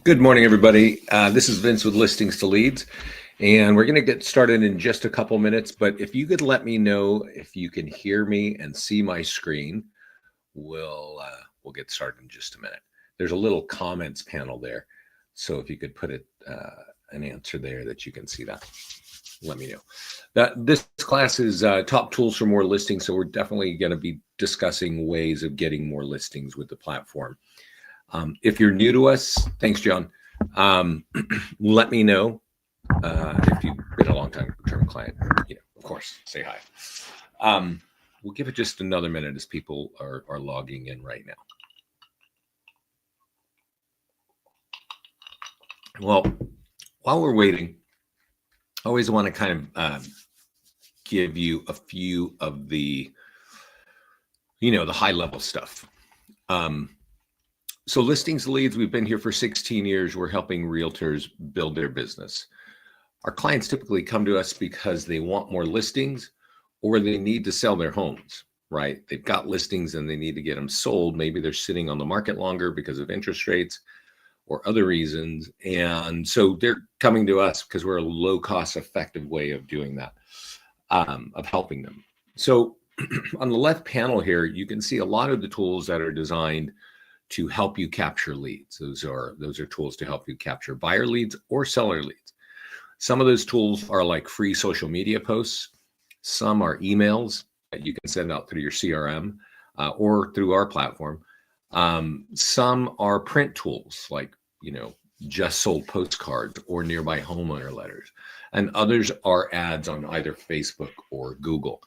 Good morning, everybody. This is Vince with Listings to Leads, and we're going to get started in just a couple minutes. But if you could let me know if you can hear me and see my screen, we'll get started in just a minute. There's a little comments panel there, so if you could put an answer there that you can see that, let me know. This class is top tools for more listings, so we're definitely going to be discussing ways of getting more listings with the platform. If you're new to us, thanks, John. Let me know if you've been a long-term client. Of course, say hi. We'll give it just another minute as people are logging in right now. Well, while we're waiting, I always want to kind of give you a few of the, the high-level stuff. So Listings Leads, we've been here for 16 years. We're helping realtors build their business. Our clients typically come to us because they want more listings or they need to sell their homes, right? They've got listings and they need to get them sold. Maybe they're sitting on the market longer because of interest rates or other reasons. And so they're coming to us because we're a low-cost, effective way of doing that, of helping them. So on the left panel here, you can see a lot of the tools that are designed to help you capture leads. Those are tools to help you capture buyer leads or seller leads. Some of those tools are like free social media posts. Some are emails that you can send out through your CRM or through our platform. Some are print tools like, just sold postcards or nearby homeowner letters. And others are ads on either Facebook or Google.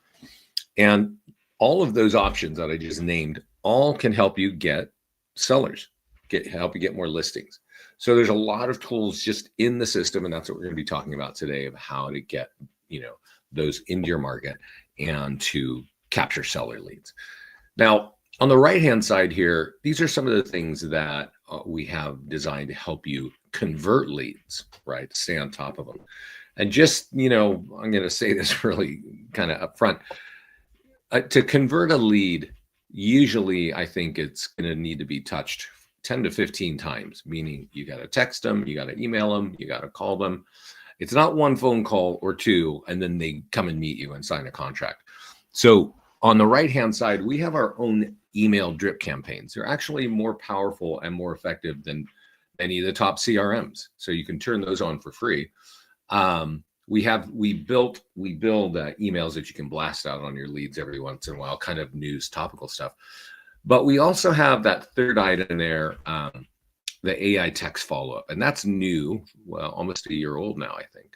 And all of those options that I just named all can help you get sellers, help you get more listings. So there's a lot of tools just in the system, and that's what we're going to be talking about today, of how to get those into your market and to capture seller leads. Now, on the right hand side here, these are some of the things that we have designed to help you convert leads, right? Stay on top of them. And just, I'm going to say this really kind of upfront. To convert a lead, usually, I think it's going to need to be touched 10 to 15 times, meaning you got to text them, you got to email them, you got to call them. It's not one phone call or two, and then they come and meet you and sign a contract. So on the right-hand side, we have our own email drip campaigns. They're actually more powerful and more effective than any of the top CRMs. So you can turn those on for free. We build emails that you can blast out on your leads every once in a while, kind of news, topical stuff. But we also have that third item there, the AI text follow-up, and that's new, well, almost a year old now, I think.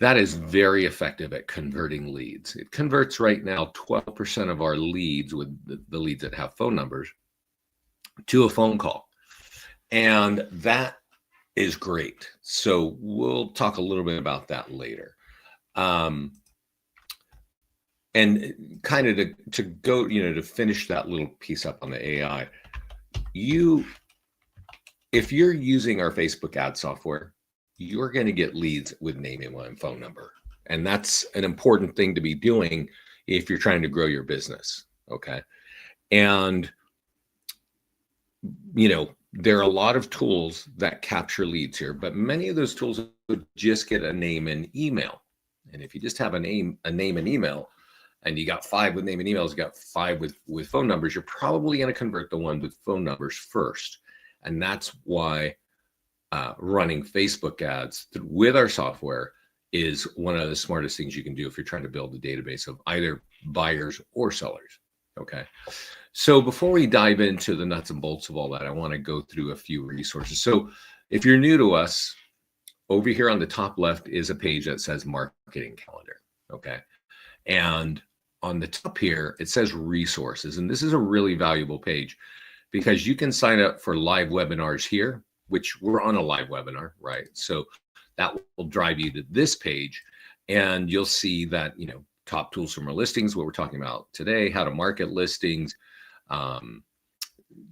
That is very effective at converting leads. It converts right now 12% of our leads, with the leads that have phone numbers, to a phone call. And that is great. So we'll talk a little bit about that later. And kind of to go, to finish that little piece up on the AI, if you're using our Facebook ad software, you're going to get leads with name, email, and phone number. And that's an important thing to be doing if you're trying to grow your business. Okay. And, there are a lot of tools that capture leads here, but many of those tools would just get a name and email. And if you just have a name and email, and you got 5 with name and emails, you got 5 with phone numbers, you're probably going to convert the one with phone numbers first. And that's why running Facebook ads with our software is one of the smartest things you can do if you're trying to build a database of either buyers or sellers. Okay. So before we dive into the nuts and bolts of all that, I want to go through a few resources. So if you're new to us, over here on the top left is a page that says Marketing Calendar. Okay. And on the top here, it says resources. And this is a really valuable page because you can sign up for live webinars here, which we're on a live webinar, right? So that will drive you to this page, and you'll see that, top tools for more listings, what we're talking about today, how to market listings,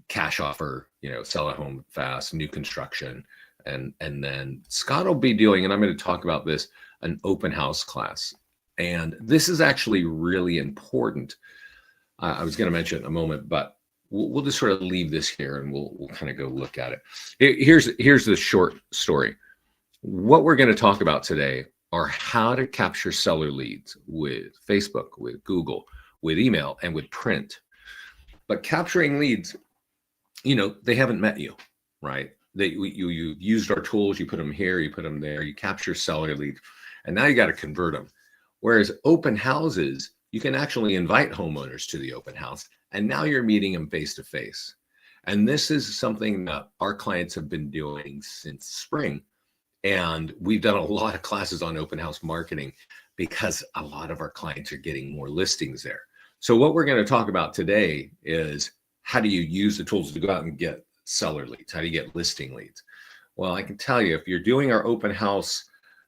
cash offer, sell a home fast, new construction. And then Scott will be doing, and I'm going to talk about this, an open house class. And this is actually really important. I was going to mention it in a moment, but we'll just sort of leave this here and we'll kind of go look at it. Here's the short story. What we're going to talk about today are how to capture seller leads with Facebook, with Google, with email, and with print. But capturing leads, they haven't met you, right? You used our tools, you put them here, you put them there, you capture seller leads, and now you got to convert them. Whereas open houses, you can actually invite homeowners to the open house, and now you're meeting them face to face. And this is something that our clients have been doing since spring. And we've done a lot of classes on open house marketing because a lot of our clients are getting more listings there. So what we're going to talk about today is how do you use the tools to go out and get seller leads? How do you get listing leads? Well, I can tell you, if you're doing our open house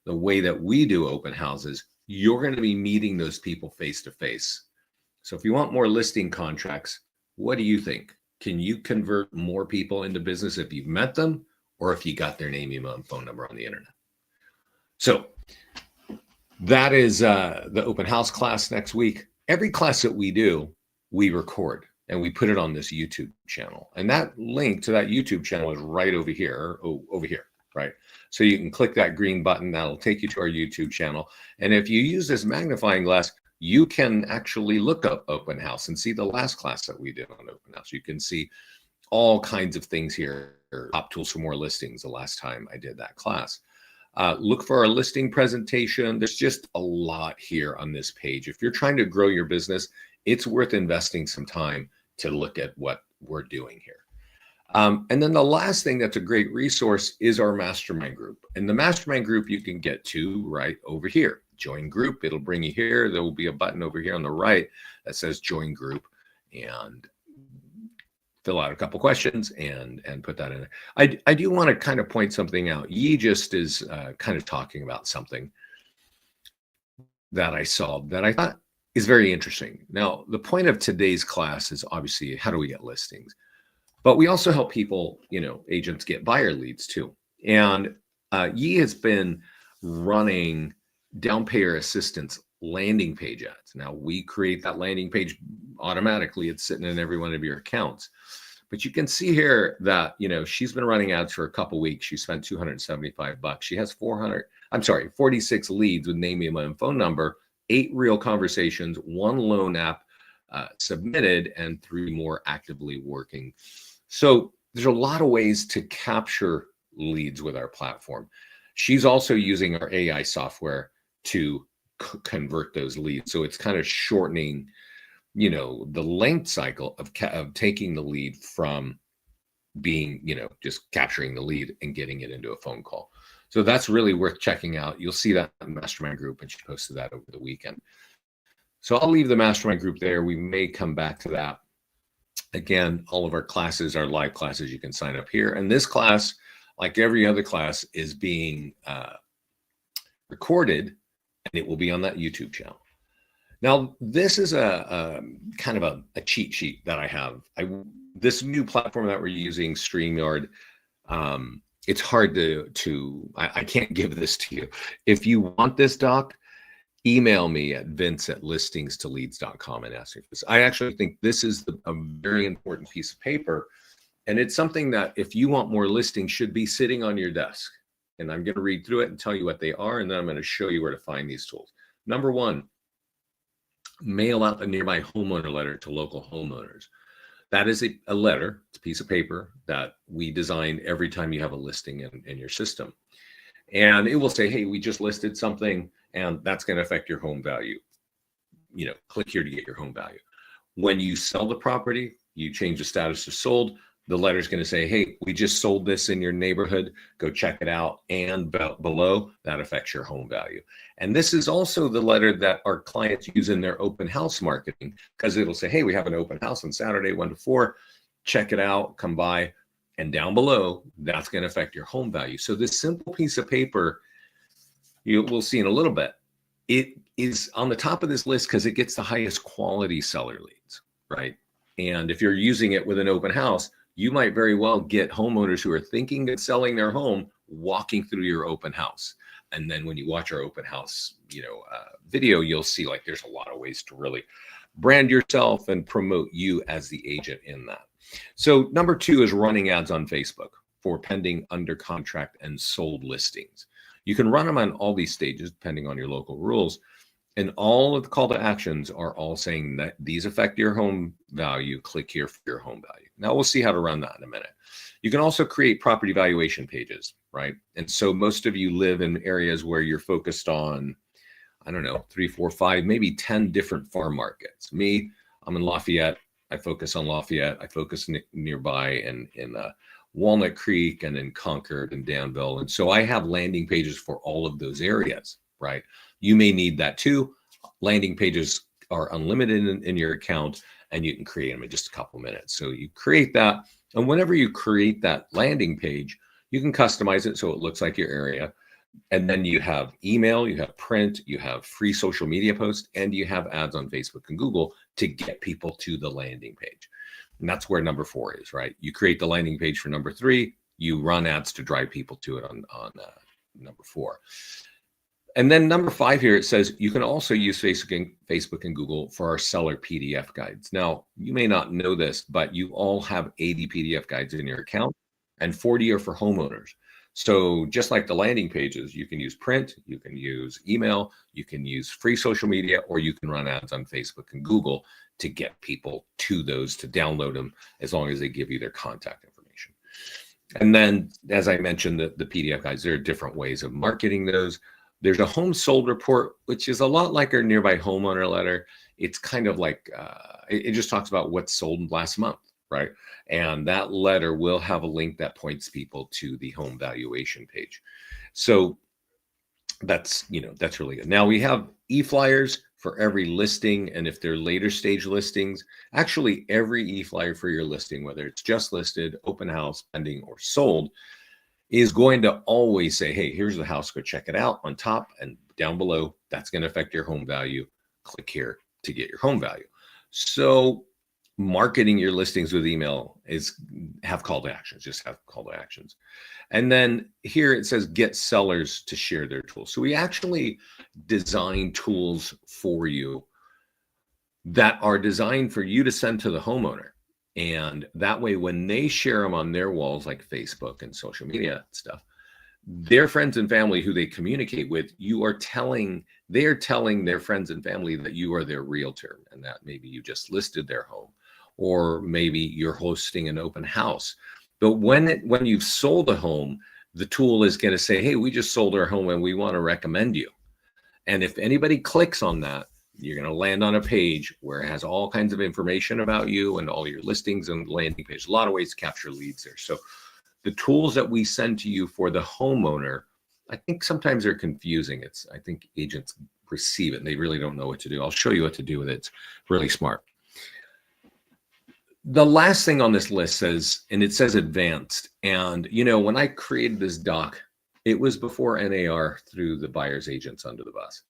the way that we do open houses, you're going to be meeting those people face to face. So if you want more listing contracts, what do you think? Can you convert more people into business if you've met them or if you got their name, email, and phone number on the internet? So that is the open house class next week. Every class that we do, we record and we put it on this YouTube channel. And that link to that YouTube channel is right over here, right? So you can click that green button, that'll take you to our YouTube channel. And if you use this magnifying glass, you can actually look up open house and see the last class that we did on open house. You can see all kinds of things here, top tools for more listings the last time I did that class. Look for our listing presentation. There's just a lot here on this page. If you're trying to grow your business, it's worth investing some time to look at what we're doing here. And then the last thing that's a great resource is our mastermind group. And the mastermind group you can get to right over here. Join group, it'll bring you here. There will be a button over here on the right that says join group, and fill out a couple questions and put that in there. I do want to kind of point something out. Yi just is kind of talking about something that I saw that I thought is very interesting. Now, the point of today's class is obviously how do we get listings? But we also help people, agents get buyer leads too. And Yi has been running down payer assistance landing page ads. Now we create that landing page automatically. It's sitting in every one of your accounts. But you can see here that, she's been running ads for a couple weeks. She spent $275. She has 46 leads with name, email, and phone number, 8 real conversations, 1 loan app submitted, and 3 more actively working. So there's a lot of ways to capture leads with our platform. She's also using our AI software to convert those leads. So it's kind of shortening, the length cycle of taking the lead from being, just capturing the lead and getting it into a phone call. So that's really worth checking out. You'll see that in the mastermind group, and she posted that over the weekend. So I'll leave the mastermind group there. We may come back to that. Again, all of our classes are live classes. You can sign up here. And this class, like every other class, is being recorded, and it will be on that YouTube channel. Now, this is a kind of a cheat sheet that I have. This new platform that we're using, StreamYard, it's hard I can't give this to you. If you want this doc, email me at vince@listingstoleads.com and ask me for this. I actually think this is a very important piece of paper. And it's something that if you want more listings should be sitting on your desk. And I'm going to read through it and tell you what they are. And then I'm going to show you where to find these tools. Number 1, mail out a nearby homeowner letter to local homeowners. That is a letter. It's a piece of paper that we design every time you have a listing in your system. And it will say, hey, we just listed something, and that's going to affect your home value. Click here to get your home value. When you sell the property, you change the status to sold. The letter is going to say, hey, we just sold this in your neighborhood. Go check it out. And below, that affects your home value. And this is also the letter that our clients use in their open house marketing, because it'll say, hey, we have an open house on Saturday, 1 to 4. Check it out. Come by. And down below, that's going to affect your home value. So this simple piece of paper, we'll see in a little bit, it is on the top of this list because it gets the highest quality seller leads, right? And if you're using it with an open house, you might very well get homeowners who are thinking of selling their home walking through your open house. And then when you watch our open house, video, you'll see like there's a lot of ways to really brand yourself and promote you as the agent in that. So number 2 is running ads on Facebook for pending, under contract, and sold listings. You can run them on all these stages depending on your local rules. And all of the call to actions are all saying that these affect your home value. Click here for your home value. Now we'll see how to run that in a minute. You can also create property valuation pages, right? And so most of you live in areas where you're focused on, I don't know, 3, 4, 5, maybe 10 different farm markets. Me, I'm in Lafayette. I focus on Lafayette. I focus nearby in Walnut Creek and in Concord and Danville. And so I have landing pages for all of those areas, right? You may need that too. Landing pages are unlimited in your account, and you can create them in just a couple of minutes. So you create that, and whenever you create that landing page, you can customize it so it looks like your area. And then you have email, you have print, you have free social media posts, and you have ads on Facebook and Google to get people to the landing page. And that's where number 4 is, right? You create the landing page for number 3, you run ads to drive people to it on number 4. And then number 5 here, it says you can also use Facebook and Google for our seller PDF guides. Now, you may not know this, but you all have 80 PDF guides in your account, and 40 are for homeowners. So just like the landing pages, you can use print, you can use email, you can use free social media, or you can run ads on Facebook and Google to get people to those, to download them, as long as they give you their contact information. And then, as I mentioned, the PDF guides, there are different ways of marketing those. There's a home sold report, which is a lot like our nearby homeowner letter. It's kind of like, it just talks about what's sold last month, right? And that letter will have a link that points people to the home valuation page. So that's really good. Now we have e-flyers for every listing. And if they're later stage listings, actually every e-flyer for your listing, whether it's just listed, open house, pending, or sold, is going to always say, hey, here's the house, go check it out on top, and down below, that's going to affect your home value. Click here to get your home value. So marketing your listings with email have call to actions, just have call to actions. And then here it says get sellers to share their tools. So we actually design tools for you that are designed for you to send to the homeowner. And that way, when they share them on their walls, like Facebook and social media stuff, their friends and family who they communicate with, they're telling their friends and family that you are their realtor, and that maybe you just listed their home, or maybe you're hosting an open house. But when you've sold a home, the tool is going to say, hey, we just sold our home and we want to recommend you. And if anybody clicks on that, you're going to land on a page where it has all kinds of information about you and all your listings and landing page. A lot of ways to capture leads there. So the tools that we send to you for the homeowner, I think sometimes they're confusing. I think agents receive it and they really don't know what to do. I'll show you what to do with it. It's really smart. The last thing on this list says, and it says advanced. And, when I created this doc, it was before NAR threw the buyer's agents under the bus.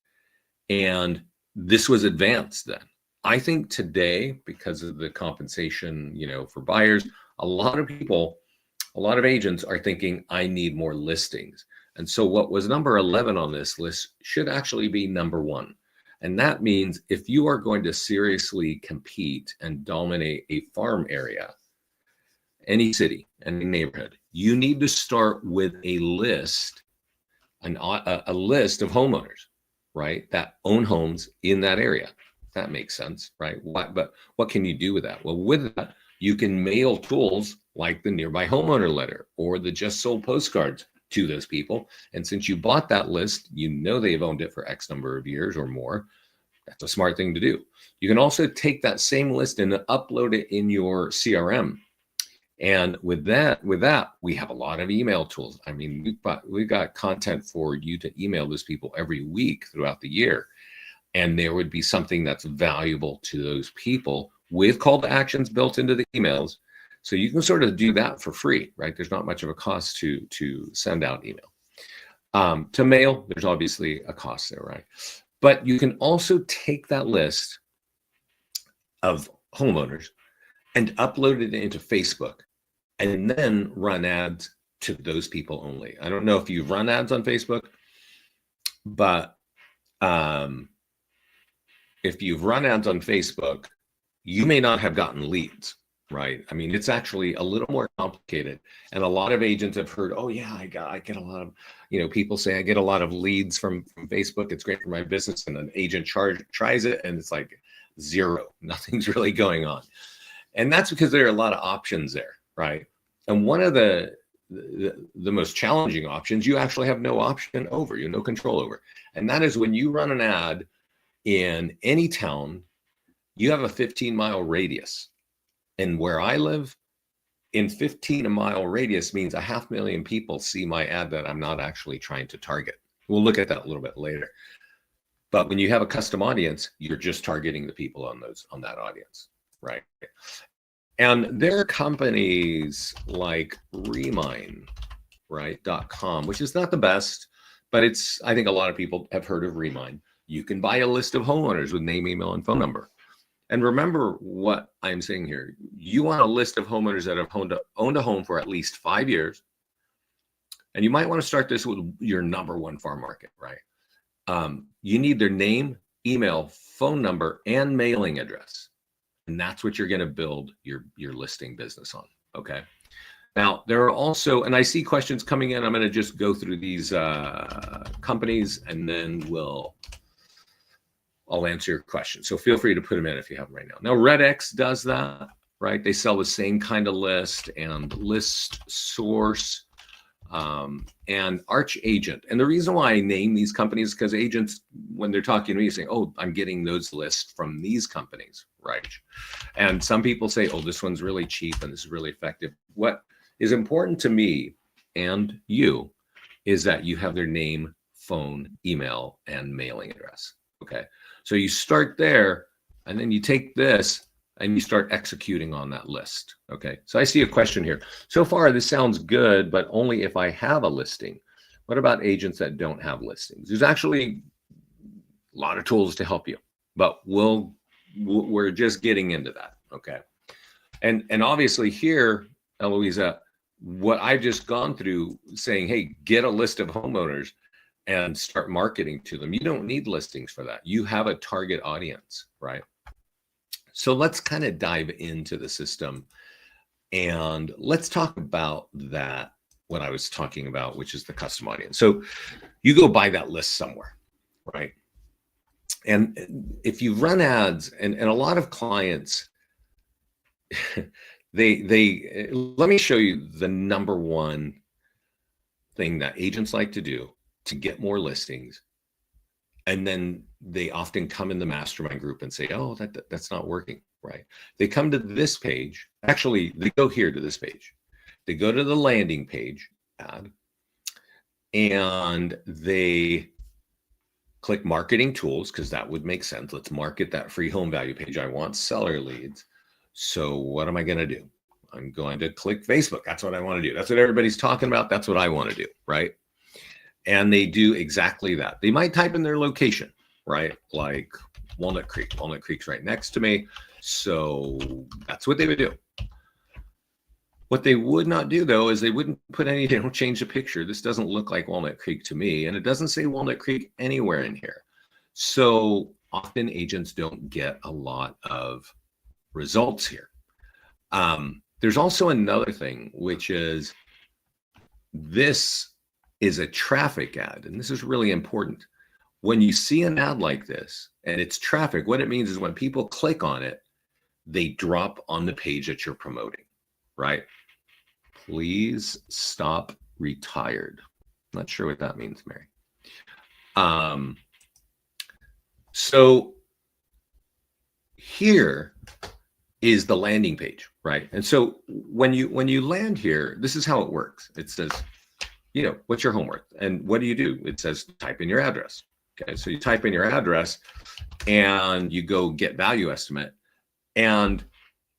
And this was advanced then. I think today, because of the compensation, for buyers, a lot of agents are thinking, I need more listings. And so what was number 11 on this list should actually be number 1. And that means if you are going to seriously compete and dominate a farm area, any city, any neighborhood, you need to start with a list, a list of homeowners, right, that own homes in that area. That makes sense, right? But what can you do with that? Well, with that, you can mail tools like the nearby homeowner letter or the just sold postcards to those people. And since you bought that list, they've owned it for X number of years or more. That's a smart thing to do. You can also take that same list and upload it in your CRM. And with that, we have a lot of email tools. I mean, we've got content for you to email those people every week throughout the year. And there would be something that's valuable to those people with call to actions built into the emails. So you can sort of do that for free, right? There's not much of a cost to send out email. To mail, there's obviously a cost there, right? But you can also take that list of homeowners and upload it into Facebook and then run ads to those people only. I don't know if you've run ads on Facebook, but if you've run ads on Facebook, you may not have gotten leads, right? I mean, it's actually a little more complicated. And a lot of agents have heard, oh yeah, I get a lot of, people say I get a lot of leads from Facebook. It's great for my business. And an agent tries it and it's like zero, nothing's really going on. And that's because there are a lot of options there, right? And one of the most challenging options you actually have no option over, no control over. And that is when you run an ad in any town, you have a 15-mile radius. And where I live, in 15-mile radius means 500,000 people see my ad that I'm not actually trying to target. We'll look at that a little bit later. But when you have a custom audience, you're just targeting the people on that audience, right? And there are companies like Remine, right, .com, which is not the best, but I think a lot of people have heard of Remine. You can buy a list of homeowners with name, email, and phone number. And remember what I'm saying here. You want a list of homeowners that have owned a home for at least 5 years. And you might want to start this with your number one farm market, right? You need their name, email, phone number, and mailing address. And that's what you're going to build your listing business on, okay? Now, there are also, and I see questions coming in. I'm going to just go through these companies and then I'll answer your questions. So feel free to put them in if you have them right now. Now, RedX does that, right? They sell the same kind of list and List Source and Arch Agent. And the reason why I name these companies is because agents, when they're talking to me, say, oh, I'm getting those lists from these companies, right? And some people say, oh, this one's really cheap and this is really effective. What is important to me and you is that you have their name, phone, email, and mailing address, okay? So you start there, and then you take this and you start executing on that list. Okay. So I see a question here. So far, this sounds good, but only if I have a listing. What about agents that don't have listings? There's actually a lot of tools to help you, but we're just getting into that. Okay. And obviously here, Eloisa, what I've just gone through saying, hey, get a list of homeowners and start marketing to them. You don't need listings for that. You have a target audience, right? So let's kind of dive into the system and let's talk about that, what I was talking about, which is the custom audience. So you go buy that list somewhere, right? And if you run ads, and a lot of clients, they let me show you the number one thing that agents like to do to get more listings. And then they often come in the mastermind group and say, oh, that's not working, right? They come to this page. Actually, they go here to this page. They go to the landing page ad and they click marketing tools, because that would make sense. Let's market that free home value page. I want seller leads. So what am I going to do? I'm going to click Facebook. That's what I want to do. That's what everybody's talking about. That's what I want to do, right? And they do exactly that. They might type in their location, right? Like Walnut Creek. Walnut Creek's right next to me. So that's what they would do. What they would not do, though, is they wouldn't put any, they don't change the picture. This doesn't look like Walnut Creek to me. And it doesn't say Walnut Creek anywhere in here. So often agents don't get a lot of results here. There's also another thing, which is this is a traffic ad. And this is really important. When you see an ad like this and it's traffic, what it means is when people click on it, they drop on the page that you're promoting, right? Please stop retired. Not sure what that means, Mary. So here is the landing page, right? And so when you land here, this is how it works. It says, you know, what's your home worth? And what do? It says, type in your address. Okay, so you type in your address and you go get value estimate. And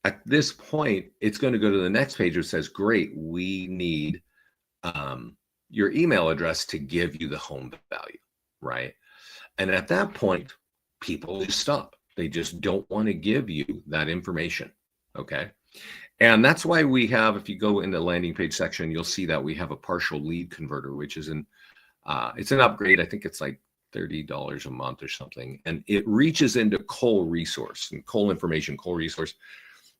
at this point, it's going to go to the next page which says, great, we need your email address to give you the home value, right? And at that point, people just stop. They just don't want to give you that information, okay? And that's why we have, if you go in the landing page section, you'll see that we have a partial lead converter, which is it's an upgrade. I think it's like $30 a month or something. And it reaches into Cole Resource and Cole Information, Cole Resource.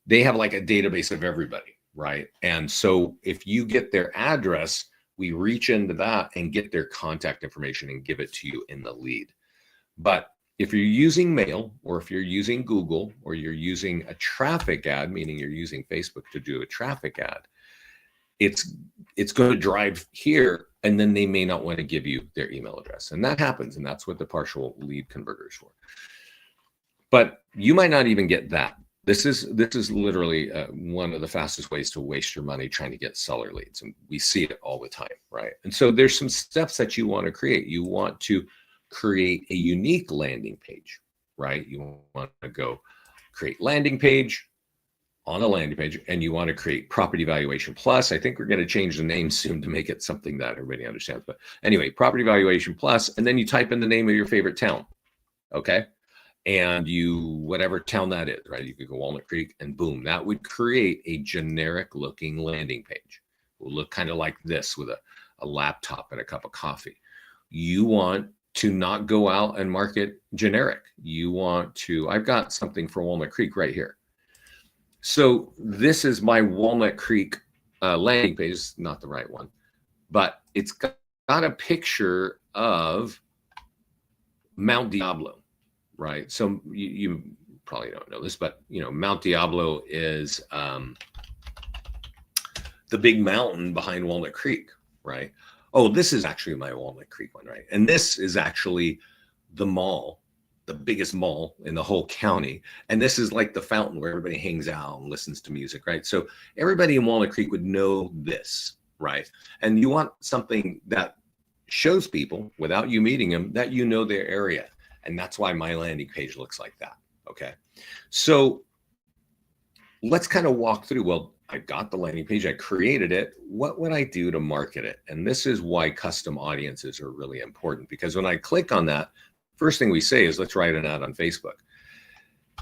they have like a database of everybody, right? And so if you get their address, we reach into that and get their contact information and give it to you in the lead. But if you're using mail, or if you're using Google, or you're using a traffic ad, meaning you're using Facebook to do a traffic ad, it's going to drive here, and then they may not want to give you their email address. And that happens, and that's what the partial lead converter is for. But you might not even get that. This is literally one of the fastest ways to waste your money trying to get seller leads. And we see it all the time, right? And so there's some steps that you want to create. You want to create a unique landing page, right? You want to go create landing page on a landing page, and you want to create Property Valuation Plus. I think we're going to change the name soon to make it something that everybody understands. But anyway, Property Valuation Plus, and then you type in the name of your favorite town, okay? And whatever town that is, right? You could go Walnut Creek, and boom, that would create a generic looking landing page. It will look kind of like this with a laptop and a cup of coffee. You want to not go out and market generic. You want to, I've got something for Walnut Creek right here. So this is my Walnut Creek landing page, not the right one, but it's got a picture of Mount Diablo, right? So you probably don't know this, but Mount Diablo is the big mountain behind Walnut Creek, right? Oh, this is actually my Walnut Creek one, right? And this is actually the mall, the biggest mall in the whole county. And this is like the fountain where everybody hangs out and listens to music, right? So everybody in Walnut Creek would know this, right? And you want something that shows people, without you meeting them, that you know their area. And that's why my landing page looks like that, okay? So let's kind of walk through, well, I got the landing page, I created it. What would I do to market it? And this is why custom audiences are really important, because when I click on that, first thing we say is, let's write an ad on Facebook.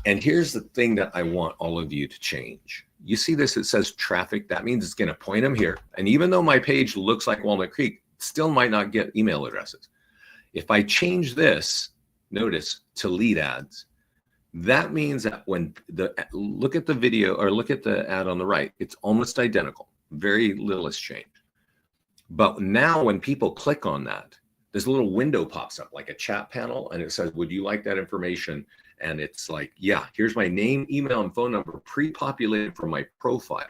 And here's the thing that I want all of you to change. You see this, it says traffic. That means it's going to point them here. And even though my page looks like Walnut Creek, still might not get email addresses. If I change this, notice, to lead ads, that means that when look at the video, or look at the ad on the right, it's almost identical. Very little has changed. But now when people click on that, this little window pops up like a chat panel, and it says, would you like that information? And it's like, yeah, here's my name, email, and phone number pre-populated from my profile,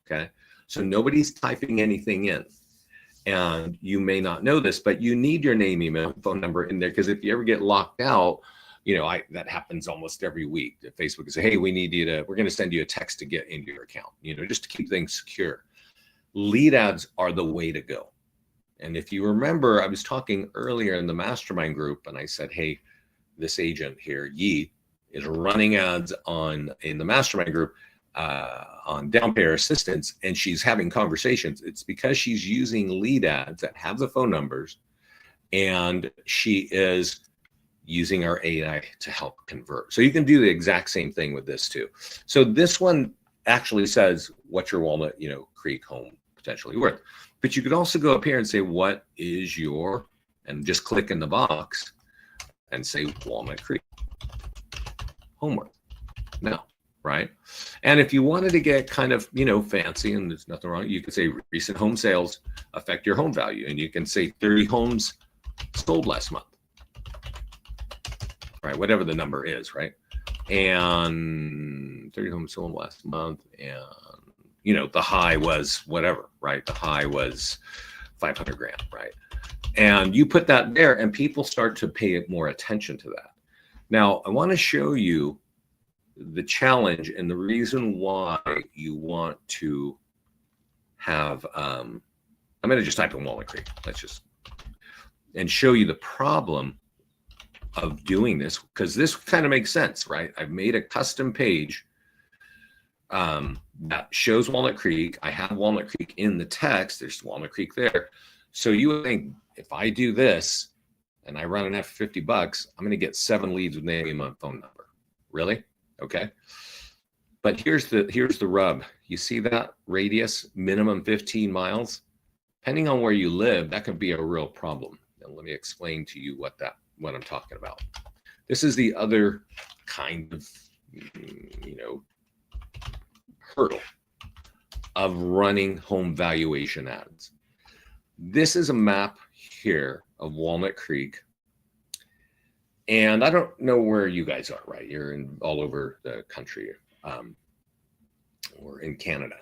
okay? So nobody's typing anything in. And you may not know this, but you need your name, email, and phone number in there, because if you ever get locked out, that happens almost every week. That Facebook will say, hey, we're going to send you a text to get into your account, just to keep things secure. Lead ads are the way to go. And if you remember, I was talking earlier in the mastermind group, and I said, hey, this agent here, Yi, is running ads in the mastermind group on downpayer assistance, and she's having conversations. It's because she's using lead ads that have the phone numbers, and she is using our AI to help convert. So you can do the exact same thing with this too. So this one actually says, what's your Walnut Creek home potentially worth? But you could also go up here and say, what is your, and just click in the box and say Walnut Creek home worth now, right? And if you wanted to get kind of, fancy, and there's nothing wrong, you could say recent home sales affect your home value. And you can say 30 homes sold last month, right? Whatever the number is, right? And 30 homes sold last month, and the high was whatever, right? The high was 500 grand, right? And you put that there, and people start to pay more attention to that. Now, I want to show you the challenge and the reason why you want to have, I'm going to just type in Walnut Creek. And show you the problem of doing this, because this kind of makes sense, right? I've made a custom page that shows Walnut Creek. I have Walnut Creek in the text. There's Walnut Creek there. So you would think, if I do this and I run an ad for 50 bucks, I'm going to get 7 leads with name and phone number. Really? Okay. But here's the rub. You see that radius, minimum 15 miles? Depending on where you live, that can be a real problem. And let me explain to you what I'm talking about. This is the other kind of, hurdle of running home valuation ads. This is a map here of Walnut Creek. And I don't know where you guys are, right? You're in all over the country, or in Canada.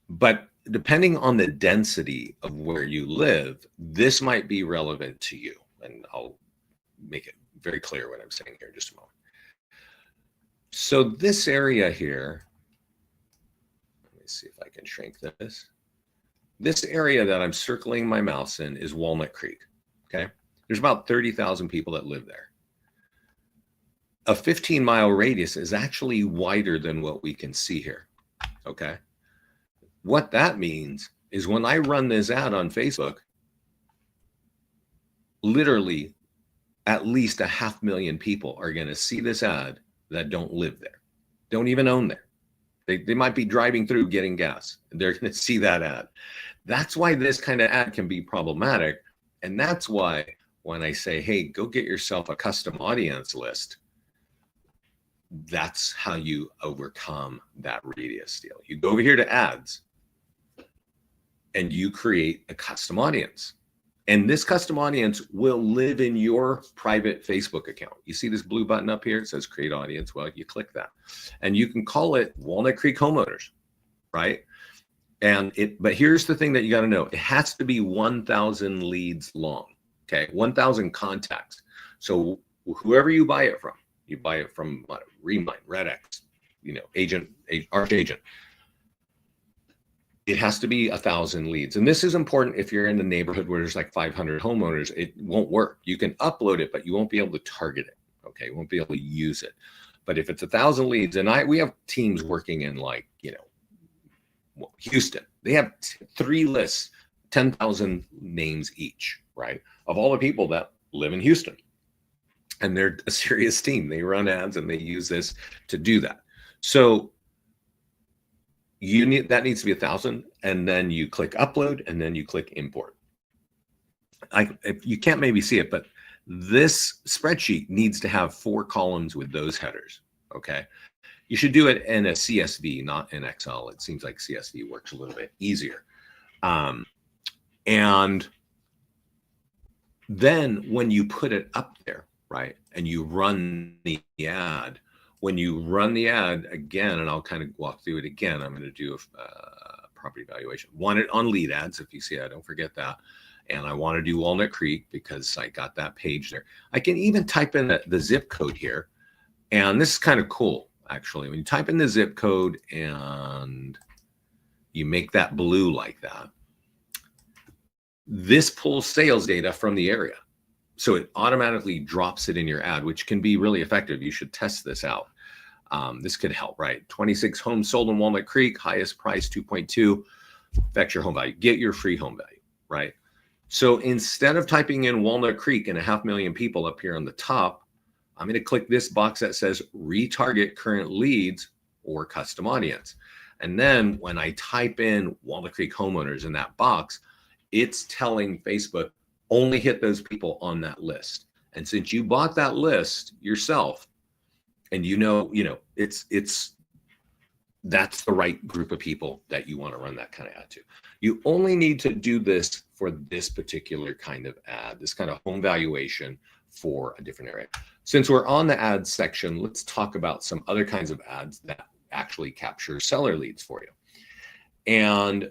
But depending on the density of where you live, this might be relevant to you. And I'll make it very clear what I'm saying here in just a moment. So this area here, let me see if I can shrink this. This area that I'm circling my mouse in is Walnut Creek, okay? There's about 30,000 people that live there. A 15-mile radius is actually wider than what we can see here, okay? What that means is when I run this ad on Facebook, literally at least 500,000 people are going to see this ad that don't live there, don't even own there. They might be driving through getting gas. They're going to see that ad. That's why this kind of ad can be problematic. And that's why when I say, hey, go get yourself a custom audience list, that's how you overcome that radius deal. You go over here to ads and you create a custom audience. And this custom audience will live in your private Facebook account. You see this blue button up here? It says create audience. Well, you click that and you can call it Walnut Creek Homeowners, right? But here's the thing that you got to know. It has to be 1,000 leads long, okay? 1,000 contacts. So whoever you buy it from Remind, RedX, agent, Arch Agent. It has to be 1,000 leads. And this is important if you're in the neighborhood where there's like 500 homeowners. It won't work. You can upload it, but you won't be able to target it. Okay, you won't be able to use it. But if it's 1,000 leads, and we have teams working in Houston. They have 3 lists, 10,000 names each, right? Of all the people that live in Houston. And they're a serious team. They run ads and they use this to do that. So that needs to be 1,000, and then you click upload, and then you click import. If you can't maybe see it, but this spreadsheet needs to have 4 columns with those headers. Okay, you should do it in a CSV, not in Excel. It seems like CSV works a little bit easier. And then when you put it up there, right, and you run the ad. When you run the ad again, and I'll kind of walk through it again, I'm going to do a property valuation. Want it on lead ads, if you see that, don't forget that. And I want to do Walnut Creek because I got that page there. I can even type in the zip code here. And this is kind of cool, actually. When you type in the zip code and you make that blue like that, this pulls sales data from the area. So it automatically drops it in your ad, which can be really effective. You should test this out. This could help, right? 26 homes sold in Walnut Creek, highest price 2.2, affects your home value. Get your free home value, right? So instead of typing in Walnut Creek and 500,000 people up here on the top, I'm going to click this box that says retarget current leads or custom audience. And then when I type in Walnut Creek homeowners in that box, it's telling Facebook, only hit those people on that list. And since you bought that list yourself, and that's the right group of people that you want to run that kind of ad to. You only need to do this for this particular kind of ad, this kind of home valuation for a different area. Since we're on the ads section, let's talk about some other kinds of ads that actually capture seller leads for you. And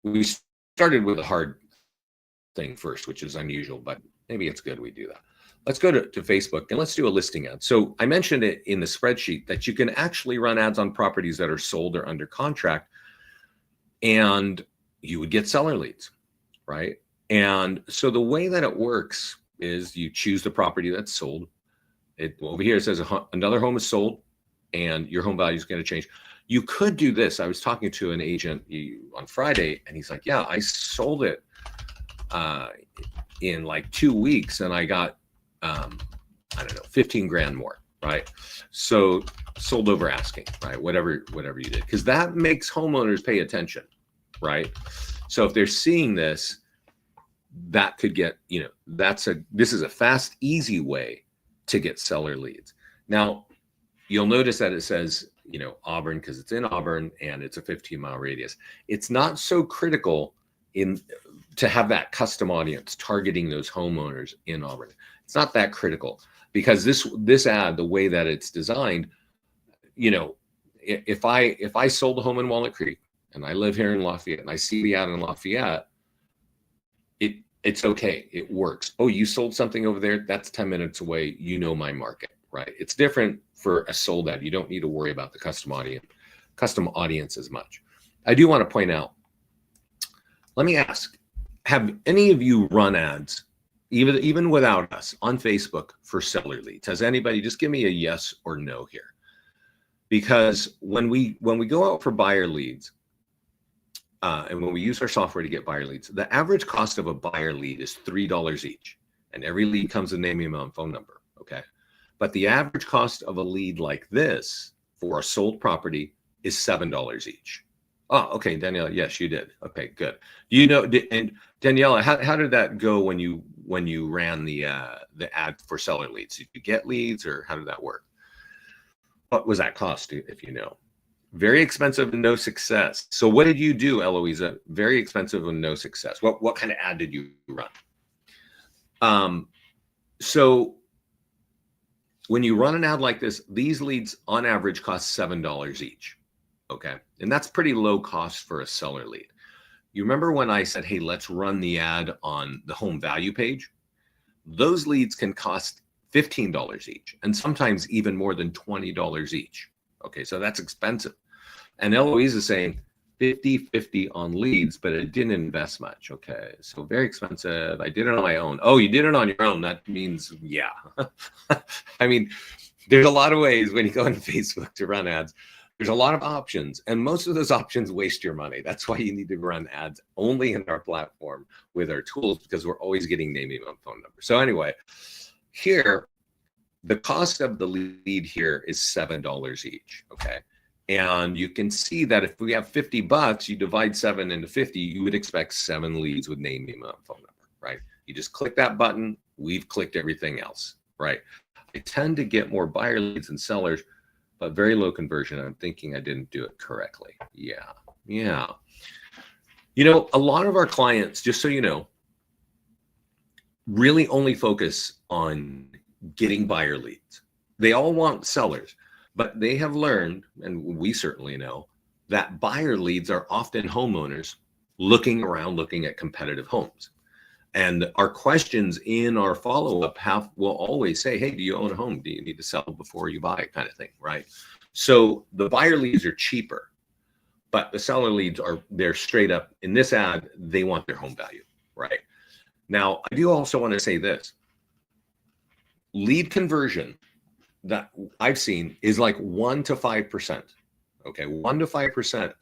we started with a hard thing first, which is unusual, but maybe it's good we do that. Let's go to Facebook and let's do a listing ad. So I mentioned it in the spreadsheet that you can actually run ads on properties that are sold or under contract, and you would get seller leads, right? And so the way that it works is you choose the property that's sold. Over here it says another home is sold and your home value is going to change. You could do this. I was talking to an agent on Friday and he's like, yeah, I sold it in like 2 weeks and I got, I don't know, 15 grand more, right? So sold over asking, right? Whatever you did, because that makes homeowners pay attention, right? So if they're seeing this, that could get, this is a fast, easy way to get seller leads. Now, you'll notice that it says, Auburn because it's in Auburn and it's a 15-mile radius. It's not so critical to have that custom audience targeting those homeowners in Auburn. It's not that critical because this ad, the way that it's designed, if I sold a home in Walnut Creek and I live here in Lafayette and I see the ad in Lafayette, it's okay. It works. Oh, you sold something over there? That's 10 minutes away. My market, right? It's different for a sold ad. You don't need to worry about the custom audience as much. I do want to point out, let me ask, have any of you run ads, even without us, on Facebook for seller leads? Has anybody? Just give me a yes or no here. Because when we go out for buyer leads, and when we use our software to get buyer leads, the average cost of a buyer lead is $3 each. And every lead comes with name, email, and phone number, okay? But the average cost of a lead like this for a sold property is $7 each. Oh, okay, Daniela, yes, you did. Okay, good. And Daniela, how did that go when you ran the ad for seller leads? Did you get leads, or how did that work? What was that cost, if you know? Very expensive and no success. So what did you do, Eloisa? Very expensive and no success. What kind of ad did you run? So when you run an ad like this, these leads on average cost $7 each. Okay. And that's pretty low cost for a seller lead. You remember when I said, hey, let's run the ad on the home value page? Those leads can cost $15 each, and sometimes even more than $20 each. Okay, so that's expensive. And Eloise is saying 50-50 on leads, but it didn't invest much. Okay, so very expensive. I did it on my own. Oh, you did it on your own. That means, yeah. I mean, there's a lot of ways when you go on Facebook to run ads. There's a lot of options, and most of those options waste your money. That's why you need to run ads only in our platform with our tools, because we're always getting name, email, and phone number. So anyway, here, the cost of the lead here is $7 each, okay? And you can see that if we have $50, you divide 7 into 50, you would expect 7 leads with name, email, and phone number, right? You just click that button, we've clicked everything else, right? I tend to get more buyer leads than sellers, but very low conversion. I'm thinking I didn't do it correctly. Yeah. A lot of our clients, just so you know, really only focus on getting buyer leads. They all want sellers, but they have learned, and we certainly know, that buyer leads are often homeowners looking around, looking at competitive homes. And our questions in our follow-up will always say, hey, do you own a home? Do you need to sell before you buy, kind of thing, right? So the buyer leads are cheaper, but the seller leads they're straight up, in this ad, they want their home value, right? Now, I do also want to say this. Lead conversion that I've seen is like 1 to 5%. Okay, 1 to 5%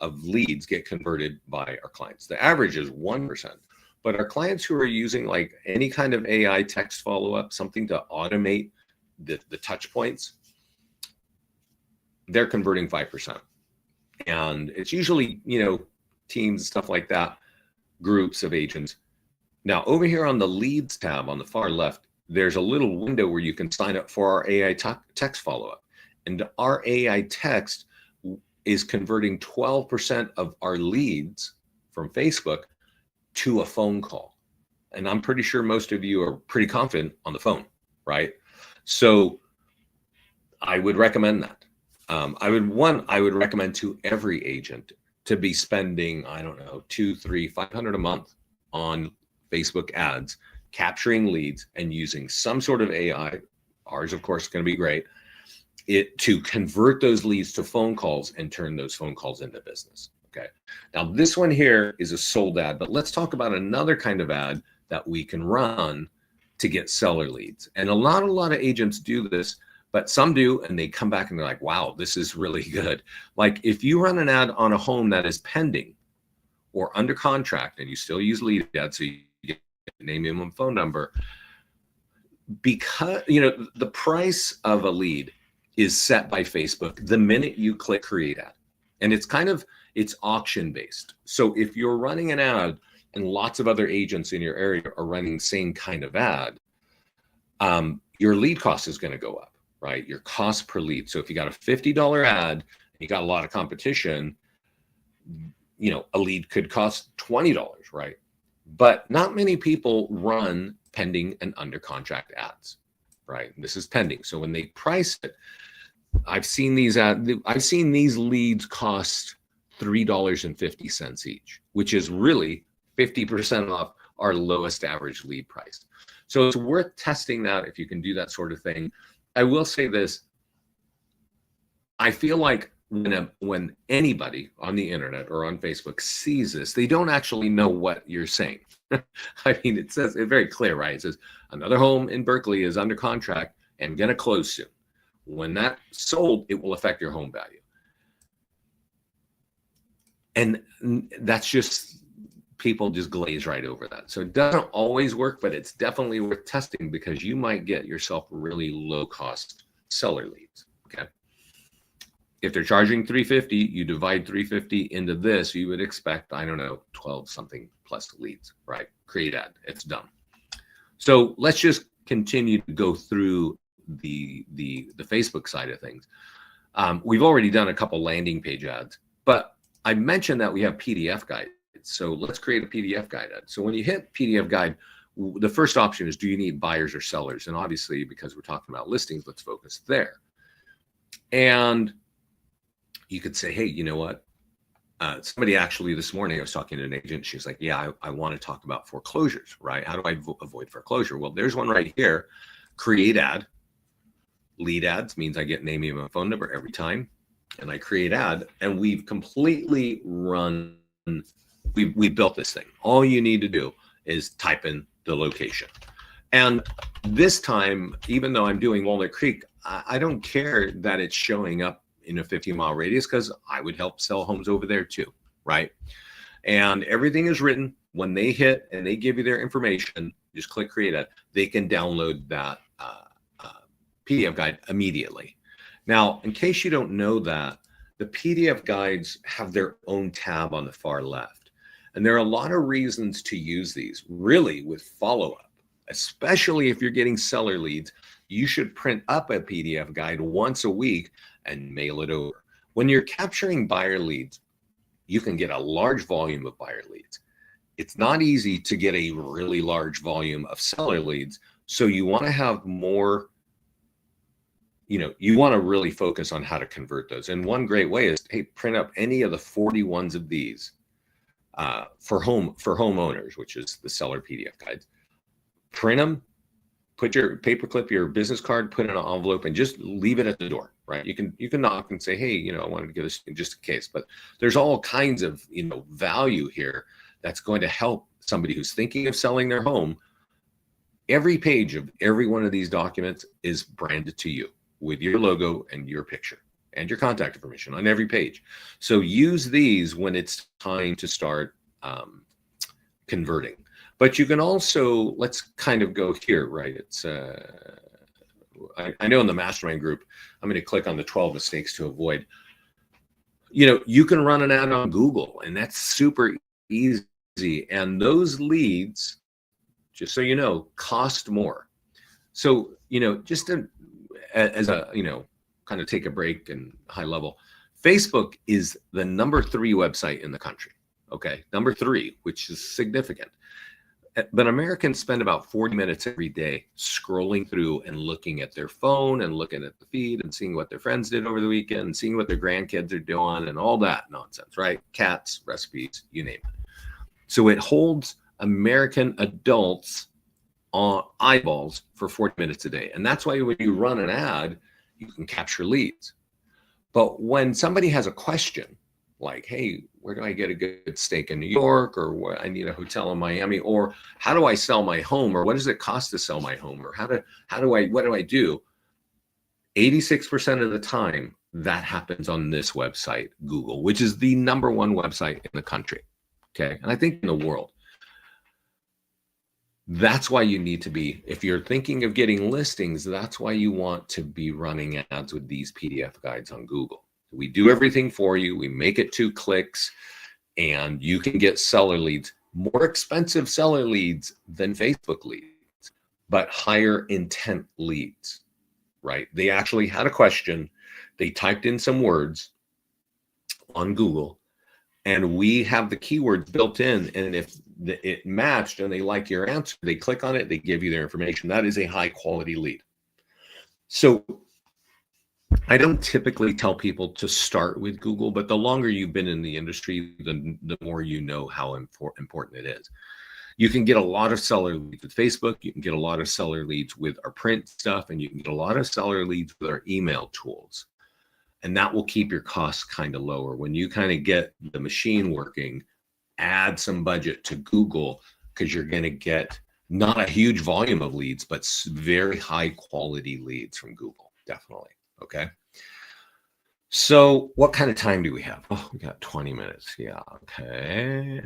of leads get converted by our clients. The average is 1%. But our clients who are using like any kind of AI text follow-up, something to automate the touch points, they're converting 5%. And it's usually, teams, stuff like that, groups of agents. Now, over here on the leads tab on the far left, there's a little window where you can sign up for our AI text follow-up. And our AI text is converting 12% of our leads from Facebook to a phone call. And I'm pretty sure most of you are pretty confident on the phone, right? So I would recommend that. I would recommend to every agent to be spending, I don't know, $200, $300, $500 a month on Facebook ads, capturing leads and using some sort of AI. Ours, of course, is going to be great. To convert those leads to phone calls and turn those phone calls into business. Okay. Now this one here is a sold ad, but let's talk about another kind of ad that we can run to get seller leads. And a lot of agents do this, but some do, and they come back and they're like, wow, this is really good. Like if you run an ad on a home that is pending or under contract and you still use lead ads, so you get name, email, and phone number, because the price of a lead is set by Facebook the minute you click create ad. And it's auction based. So if you're running an ad and lots of other agents in your area are running the same kind of ad, your lead cost is going to go up. right? Your cost per lead. So if you got a $50 ad, and you got a lot of competition, a lead could cost $20, right? But not many people run pending and under contract ads, right? This is pending. So when they price it, I've seen these leads cost $3.50 each, which is really 50% off our lowest average lead price. So it's worth testing that if you can do that sort of thing. I will say this. I feel like when anybody on the internet or on Facebook sees this, they don't actually know what you're saying. I mean, it says it's very clear, right? It says another home in Berkeley is under contract and going to close soon. When that's sold, it will affect your home value. And that's just, people just glaze right over that. So it doesn't always work, but it's definitely worth testing because you might get yourself really low cost seller leads. Okay. If they're charging $350, you divide $350 into this, you would expect, I don't know, 12 something plus leads, right? Create ad, it's done. So let's just continue to go through the Facebook side of things. We've already done a couple landing page ads, but I mentioned that we have PDF guides. So let's create a PDF guide ad. So when you hit PDF guide, the first option is, do you need buyers or sellers? And obviously, because we're talking about listings, let's focus there. And you could say, hey, you know what? Somebody actually this morning, I was talking to an agent. She's like, yeah, I want to talk about foreclosures, right? How do I avoid foreclosure? Well, there's one right here. Create ad. Lead ads means I get name, email, and phone number every time. And I create ad. And we've completely run, we built this thing. All you need to do is type in the location. And this time, even though I'm doing Walnut Creek, I don't care that it's showing up in a 15-mile radius because I would help sell homes over there too, right? And everything is written. When they hit and they give you their information, just click create ad, they can download that PDF guide immediately. Now, in case you don't know that, the PDF guides have their own tab on the far left. And there are a lot of reasons to use these, really, with follow-up, especially if you're getting seller leads. You should print up a PDF guide once a week and mail it over. When you're capturing buyer leads, you can get a large volume of buyer leads. It's not easy to get a really large volume of seller leads. So you want to have more, you want to really focus on how to convert those. And one great way is, hey, print up any of the 41 of these for homeowners, which is the seller PDF guides. Print them, put your paperclip, your business card, put it in an envelope, and just leave it at the door, right? You can knock and say, hey, I wanted to give this just in case. But there's all kinds of value here that's going to help somebody who's thinking of selling their home. Every page of every one of these documents is branded to you with your logo and your picture and your contact information on every page. So use these when it's time to start converting. But you can also, let's kind of go here, right? It's, I know in the mastermind group, I'm going to click on the 12 mistakes to avoid. You can run an ad on Google, and that's super easy. And those leads, just so you know, cost more. So, just as a, kind of take a break and high level, Facebook is the #3 website in the country. Okay. #3, which is significant. But Americans spend about 40 minutes every day scrolling through and looking at their phone and looking at the feed and seeing what their friends did over the weekend and seeing what their grandkids are doing and all that nonsense, right? Cats, recipes, you name it. So it holds American adults on eyeballs for 40 minutes a day. And that's why when you run an ad, you can capture leads. But when somebody has a question like, hey, where do I get a good steak in New York? Or I need a hotel in Miami, or how do I sell my home? Or what does it cost to sell my home? Or what do I do? 86% of the time that happens on this website, Google, which is the #1 website in the country. Okay. And I think in the world. That's why you need to be, if you're thinking of getting listings, that's why you want to be running ads with these PDF guides on Google. We do everything for you. We make it 2 clicks, and you can get seller leads, more expensive seller leads than Facebook leads, but higher intent leads, right? They actually had a question. They typed in some words on Google, and we have the keywords built in. And if it matched and they like your answer, they click on it, they give you their information. That is a high quality lead. So I don't typically tell people to start with Google, but the longer you've been in the industry, the more you know how important it is. You can get a lot of seller leads with Facebook. You can get a lot of seller leads with our print stuff, and you can get a lot of seller leads with our email tools. And that will keep your costs kind of lower. When you kind of get the machine working, add some budget to Google, because you're going to get not a huge volume of leads, but very high quality leads from Google, definitely. Okay. So what kind of time do we have? Oh, we got 20 minutes. Yeah. Okay.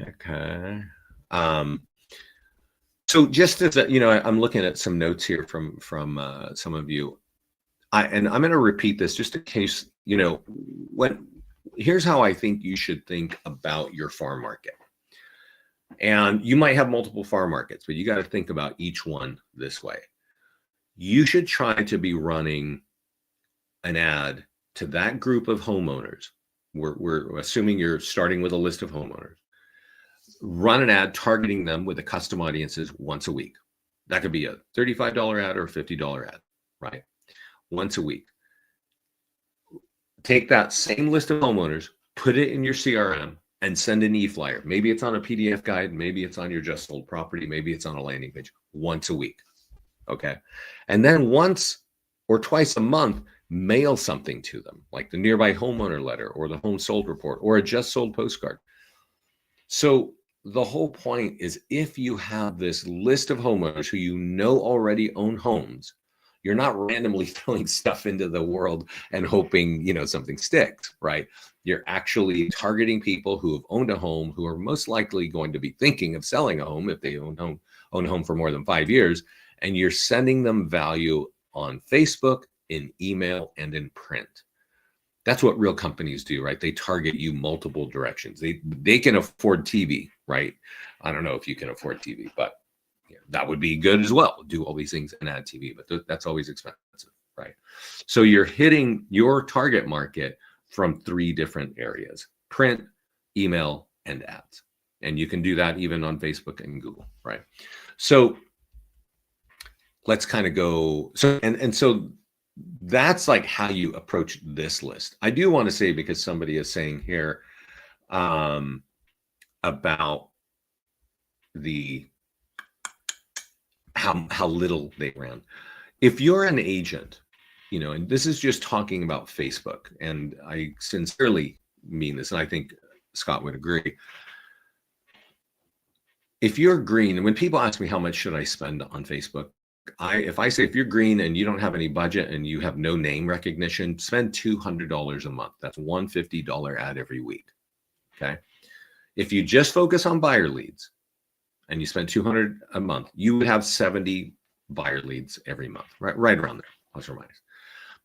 So just as a, I'm looking at some notes here from some of you. And I'm going to repeat this just in case, here's how I think you should think about your farm market. And you might have multiple farm markets, but you got to think about each one this way. You should try to be running an ad to that group of homeowners. We're assuming you're starting with a list of homeowners. Run an ad targeting them with a custom audiences once a week. That could be a $35 ad or a $50 ad, right? Once a week. Take that same list of homeowners, put it in your CRM, and send an e-flyer. Maybe it's on a PDF guide, maybe it's on your just sold property, maybe it's on a landing page, once a week. Okay. And then once or twice a month, mail something to them, like the nearby homeowner letter or the home sold report or a just sold postcard. So the whole point is, if you have this list of homeowners who already own homes, you're not randomly throwing stuff into the world and hoping, something sticks, right? You're actually targeting people who have owned a home, who are most likely going to be thinking of selling a home if they own a home for more than 5 years. And you're sending them value on Facebook, in email, and in print. That's what real companies do, right? They target you multiple directions. They can afford TV, right? I don't know if you can afford TV, but that would be good as well. Do all these things and add TV, but that's always expensive, right? So you're hitting your target market from 3 different areas: print, email, and ads. And you can do that even on Facebook and Google, right? So let's kind of go. So, and so that's like how you approach this list. I do want to say, because somebody is saying here about the how little they ran. If you're an agent, and this is just talking about Facebook, and I sincerely mean this, and I think Scott would agree. If you're green, and when people ask me how much should I spend on Facebook, if I say, if you're green and you don't have any budget and you have no name recognition, spend $200 a month. That's $150 ad every week. Okay. If you just focus on buyer leads and you spend $200 a month, you would have 70 buyer leads every month, right around there, plus or minus.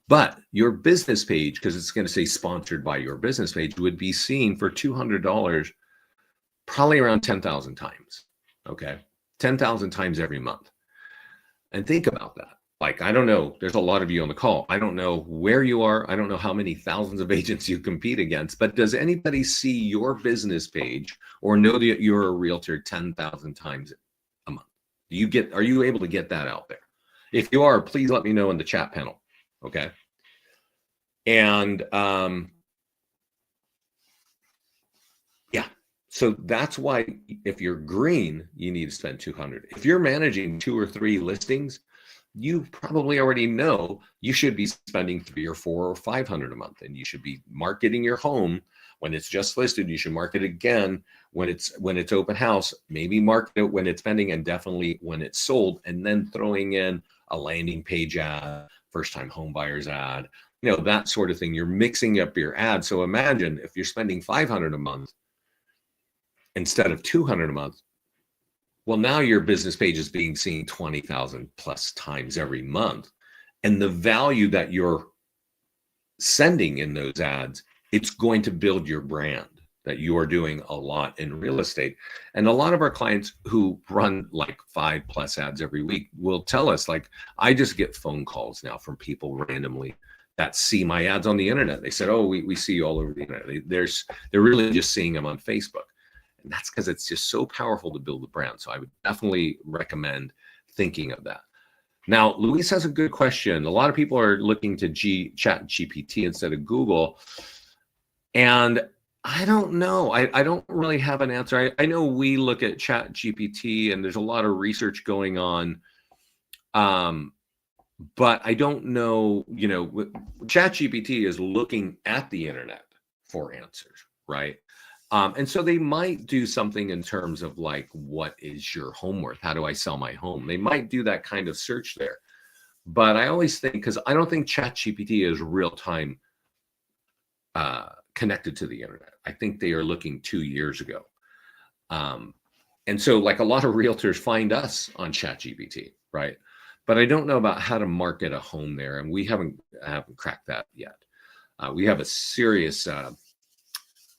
But your business page, because it's going to say sponsored by your business page, would be seen for $200 probably around 10,000 times. Okay. 10,000 times every month. And think about that. Like, I don't know, there's a lot of you on the call. I don't know where you are. I don't know how many thousands of agents you compete against, but does anybody see your business page or know that you're a realtor 10,000 times a month? Are you able to get that out there? If you are, please let me know in the chat panel. Okay. And yeah, so that's why if you're green, you need to spend 200. If you're managing 2 or 3 listings, you probably already know you should be spending 300 or 400 or 500 a month, and you should be marketing your home when it's just listed. You should market it again when it's open house, maybe market it when it's pending, and definitely when it's sold, and then throwing in a landing page ad, first time home buyers ad, that sort of thing. You're mixing up your ad. So imagine if you're spending 500 a month instead of 200 a month. Well, now your business page is being seen 20,000 plus times every month. And the value that you're sending in those ads, it's going to build your brand. that you are doing a lot in real estate. And a lot of our clients who run like 5+ ads every week will tell us, like, I just get phone calls now from people randomly that see my ads on the internet. They said, oh, we see you all over the internet. They're really just seeing them on Facebook. And that's because it's just so powerful to build a brand. So I would definitely recommend thinking of that. Now, Luis has a good question. A lot of people are looking to ChatGPT instead of Google. And I don't know. I don't really have an answer. I know we look at ChatGPT and there's a lot of research going on. But I don't know, ChatGPT is looking at the internet for answers, right? And so they might do something in terms of like, what is your home worth? How do I sell my home? They might do that kind of search there. But I always think, because I don't think ChatGPT is real time connected to the internet. I think they are looking 2 years ago. And so like a lot of realtors find us on ChatGPT, right? But I don't know about how to market a home there. And we haven't cracked that yet. We have a serious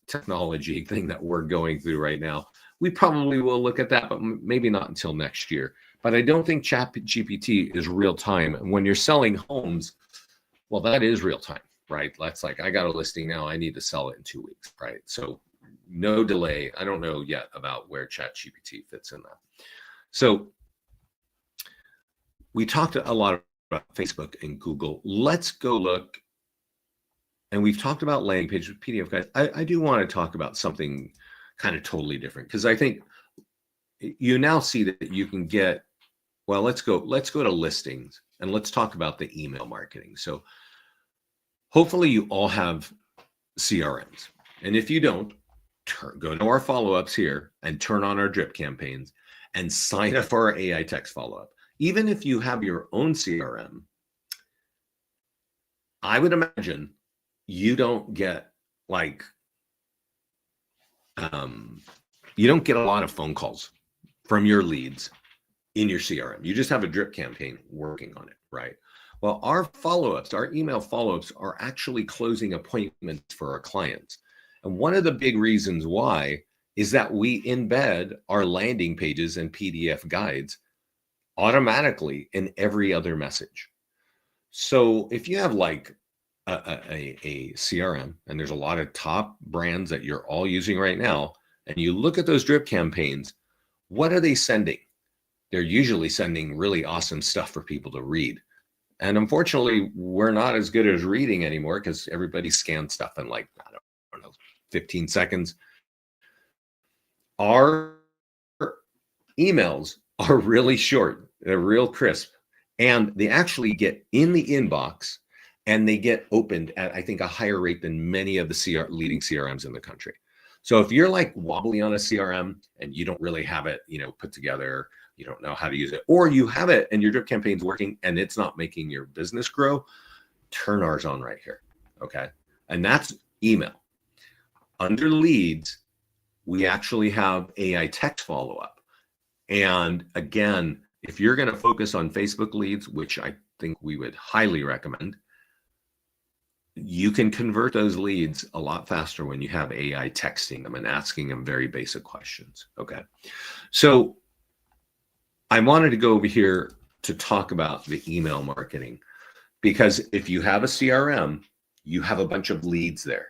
technology thing that we're going through right now. We probably will look at that, but maybe not until next year. But I don't think ChatGPT is real time. And when you're selling homes, well, that is real time, right? That's like, I got a listing now, I need to sell it in 2 weeks, right? So no delay. I don't know yet about where ChatGPT fits in that. So we talked a lot about Facebook and Google. Let's go look. And we've talked about landing pages with PDF guys. I do want to talk about something kind of totally different, because I think you now see that you can get, well, let's go to listings and let's talk about the email marketing. So hopefully you all have CRMs. And if you don't, go to our follow-ups here and turn on our drip campaigns and sign up for our AI text follow-up. Even if you have your own CRM, I would imagine you don't get like, you don't get a lot of phone calls from your leads in your CRM. You just have a drip campaign working on it, right? Well, our follow-ups, our email follow-ups are actually closing appointments for our clients. And one of the big reasons why is that we embed our landing pages and PDF guides automatically in every other message. So if you have like a CRM, and there's a lot of top brands that you're all using right now, and you look at those drip campaigns, what are they sending? They're usually sending really awesome stuff for people to read. And unfortunately, we're not as good as reading anymore, because everybody scans stuff in like, I don't know, 15 seconds. Our emails are really short. They're real crisp. And they actually get in the inbox, and they get opened at, I think, a higher rate than many of the leading CRMs in the country. So if you're like wobbly on a CRM and you don't really have it, put together, you don't know how to use it, or you have it and your drip campaign's working and it's not making your business grow, turn ours on right here, okay? And that's email. Under leads, we actually have AI text follow-up. And again, if you're going to focus on Facebook leads, which I think we would highly recommend, you can convert those leads a lot faster when you have AI texting them and asking them very basic questions. Okay. So I wanted to go over here to talk about the email marketing, because if you have a CRM, you have a bunch of leads there,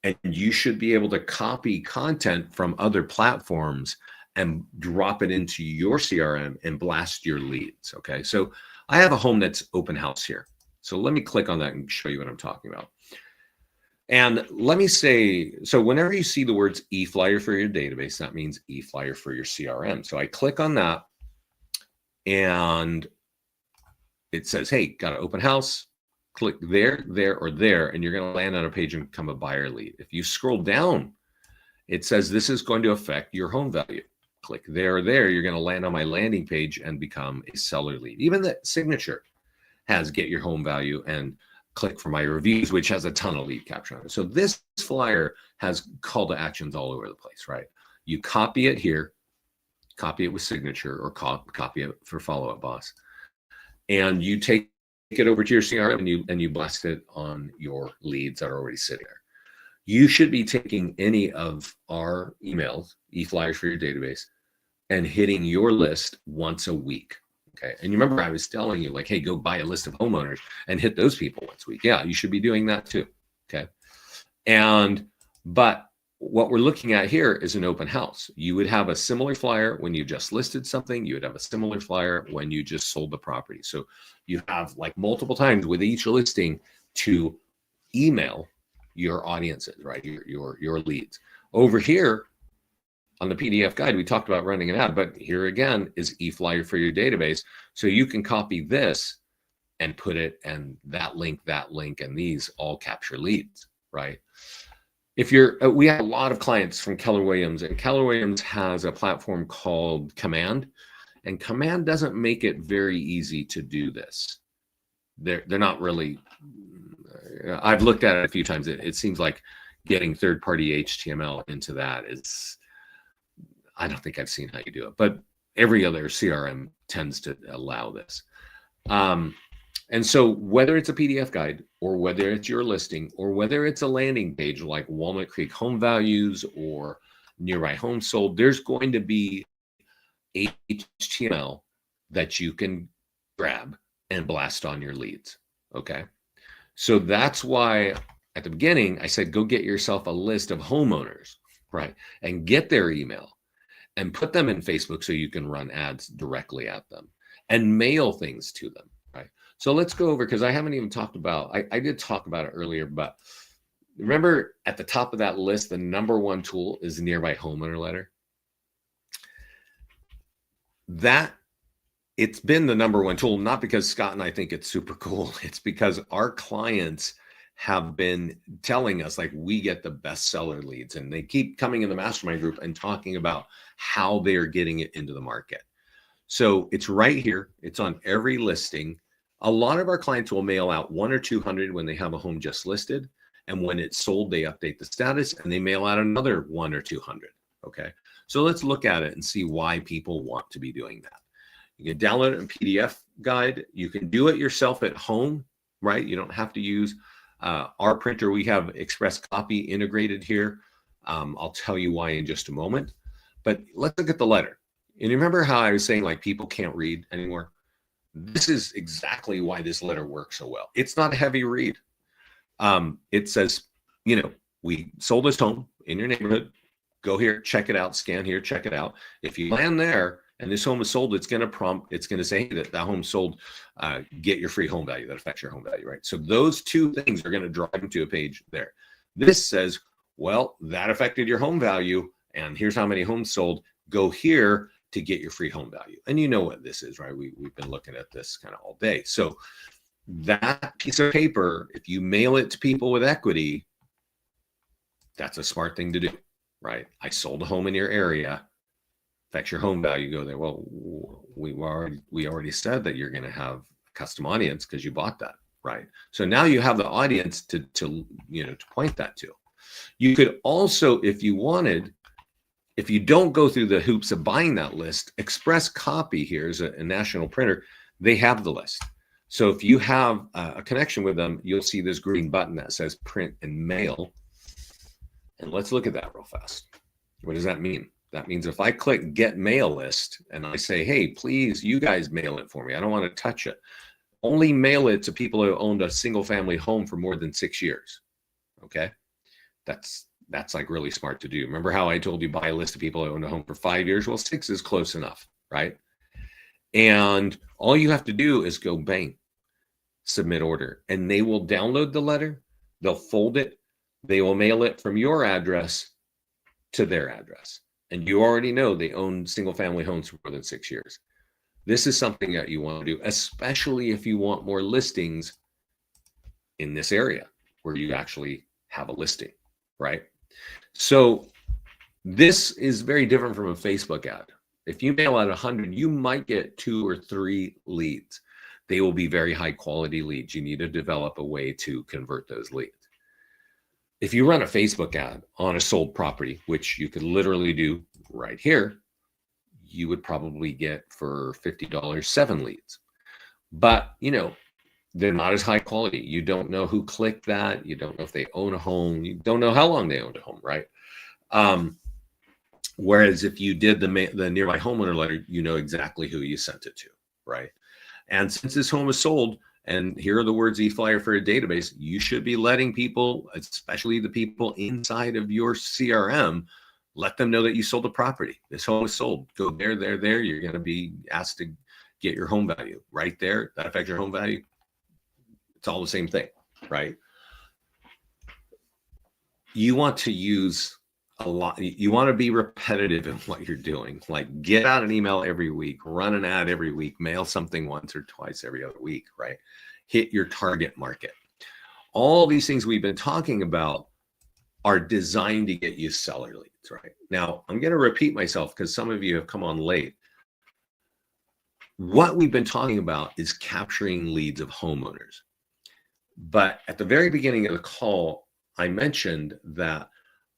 and you should be able to copy content from other platforms and drop it into your CRM and blast your leads. Okay. So I have a home that's open house here. So let me click on that and show you what I'm talking about. And let me say, so whenever you see the words eFlyer for your database, that means eFlyer for your CRM. So I click on that and it says, hey, got an open house. Click there, there, or there, and you're going to land on a page and become a buyer lead. If you scroll down, it says this is going to affect your home value. Click there or there, you're going to land on my landing page and become a seller lead. Even the signature has get your home value, and click for my reviews, which has a ton of lead capture on it. So this flyer has call to actions all over the place, right? You copy it here, copy it with signature, or copy it for Follow Up Boss, and you take it over to your CRM and you blast it on your leads that are already sitting there. You should be taking any of our emails, e-flyers for your database, and hitting your list once a week. Okay. And you remember I was telling you, like, hey, go buy a list of homeowners and hit those people once a week. Yeah, you should be doing that too. Okay. But what we're looking at here is an open house. You would have a similar flyer when you just listed something. You would have a similar flyer when you just sold the property. So you have like multiple times with each listing to email your audiences, right? Your leads. Over here on the PDF guide, we talked about running an ad, but here again is e-flyer for your database. So you can copy this and put it, and that link, and these all capture leads, right? If you're, we have a lot of clients from Keller Williams, and Keller Williams has a platform called Command, and Command doesn't make it very easy to do this. They're not really, I've looked at it a few times. It seems like getting third-party HTML into that is, I don't think I've seen how you do it, but every other CRM tends to allow this. And so whether it's a PDF guide or whether it's your listing or whether it's a landing page like Walnut Creek Home Values or Nearby Home Sold, there's going to be HTML that you can grab and blast on your leads. Okay. So that's why at the beginning I said, go get yourself a list of homeowners, right? And get their email and put them in Facebook so you can run ads directly at them and mail things to them, right? So let's go over, because I haven't even talked about, I did talk about it earlier, but remember at the top of that list, the number one tool is Nearby Homeowner Letter. That, it's been the number one tool, not because Scott and I think it's super cool. It's because our clients have been telling us, like, we get the best seller leads, and they keep coming in the mastermind group and talking about how they're getting it into the market. So it's right here. It's on every listing. A lot of our clients will mail out 100 or 200 when they have a home just listed. And when it's sold, they update the status and they mail out another 100 or 200. Okay. So let's look at it and see why people want to be doing that. You can download it in PDF guide. You can do it yourself at home, right? You don't have to use our printer. We have Express Copy integrated here. I'll tell you why in just a moment. But let's look at the letter. And remember how I was saying, like, people can't read anymore? This is exactly why this letter works so well. It's not a heavy read. It says, you know, we sold this home in your neighborhood. Go here, check it out, scan here, check it out. If you land there and this home is sold, it's going to prompt, it's going to say, hey, that home sold, get your free home value. That affects your home value, right? So those two things are going to drive them to a page there. This says, well, that affected your home value, and here's how many homes sold. Go here to get your free home value. And you know what this is, right? We've been looking at this kind of all day. So that piece of paper, if you mail it to people with equity, that's a smart thing to do, right? I sold a home in your area. Affects your home value. Go there. Well, we already said that you're going to have a custom audience because you bought that, right? So now you have the audience to point that to. You could also, if you wanted, if you don't go through the hoops of buying that list, Express Copy here is a national printer. They have the list. So if you have a connection with them, you'll see this green button that says print and mail. And let's look at that real fast. What does that mean? That means if I click get mail list and I say, hey, please, you guys mail it for me. I don't want to touch it. Only mail it to people who owned a single family home for more than 6 years. Okay. That's like really smart to do. Remember how I told you buy a list of people who own a home for 5 years? Well, 6 is close enough, right? And all you have to do is go bang, submit order, and they will download the letter. They'll fold it. They will mail it from your address to their address. And you already know they own single family homes for more than 6 years. This is something that you want to do, especially if you want more listings in this area where you actually have a listing, right? So this is very different from a Facebook ad. If you mail out 100, you might get 2 or 3 leads. They will be very high quality leads. You need to develop a way to convert those leads. If you run a Facebook ad on a sold property, which you could literally do right here, you would probably get for $50 7 leads. But, you know, they're not as high quality. You don't know who clicked that. You don't know if they own a home. You don't know how long they owned a home, right? Whereas if you did the nearby homeowner letter, you know exactly who you sent it to, right? And since this home is sold, and here are the words eFlyer for a database, you should be letting people, especially the people inside of your CRM, let them know that you sold the property. This home is sold. Go there, there, there. You're going to be asked to get your home value right there. That affects your home value. It's all the same thing, right? You want to use a lot. You want to be repetitive in what you're doing. Like get out an email every week, run an ad every week, mail something once or twice every other week, right? Hit your target market. All these things we've been talking about are designed to get you seller leads, right? Now, I'm going to repeat myself because some of you have come on late. What we've been talking about is capturing leads of homeowners. But at the very beginning of the call, I mentioned that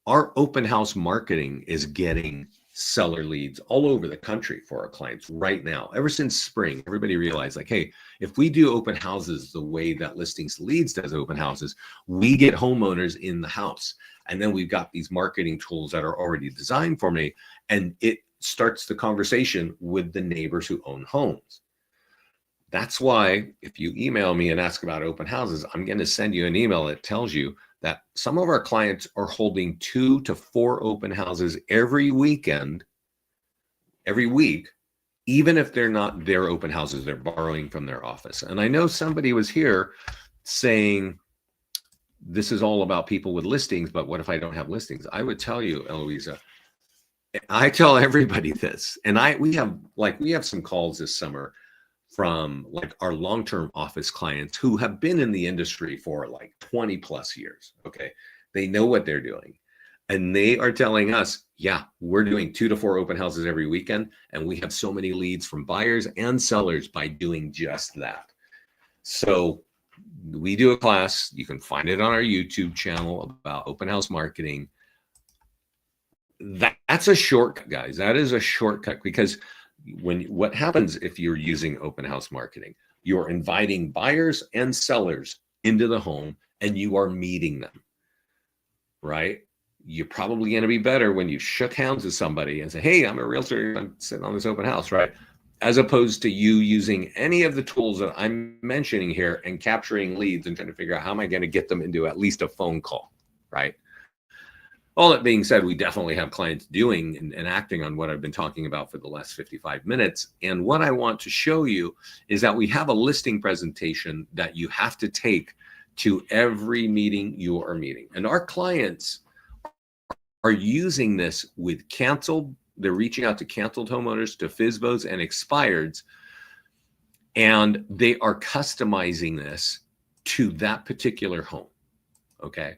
our open house marketing is getting seller leads all over the country for our clients right now. Ever since spring, everybody realized like, hey, if we do open houses the way that Listings Leads does open houses, we get homeowners in the house. And then we've got these marketing tools that are already designed for me. And it starts the conversation with the neighbors who own homes. That's why if you email me and ask about open houses, I'm going to send you an email that tells you that some of our clients are holding 2 to 4 open houses every weekend, every week, even if they're not their open houses, they're borrowing from their office. And I know somebody was here saying, this is all about people with listings, but what if I don't have listings? I would tell you, Eloisa, I tell everybody this, and we have some calls this summer from like our long-term office clients who have been in the industry for like 20 plus years. Okay. They know what they're doing. And they are telling us, yeah, we're doing 2 to 4 open houses every weekend. And we have so many leads from buyers and sellers by doing just that. So we do a class. You can find it on our YouTube channel about open house marketing. That's a shortcut, guys. That is a shortcut because what happens if you're using open house marketing? You're inviting buyers and sellers into the home and you are meeting them, right? You're probably going to be better when you shook hands with somebody and say, hey, I'm a realtor, I'm sitting on this open house, right? As opposed to you using any of the tools that I'm mentioning here and capturing leads and trying to figure out how am I going to get them into at least a phone call, right? All that being said, we definitely have clients doing and acting on what I've been talking about for the last 55 minutes. And what I want to show you is that we have a listing presentation that you have to take to every meeting you are meeting. And our clients are using this with canceled. They're reaching out to canceled homeowners, to FSBOs and expireds, and they are customizing this to that particular home, okay?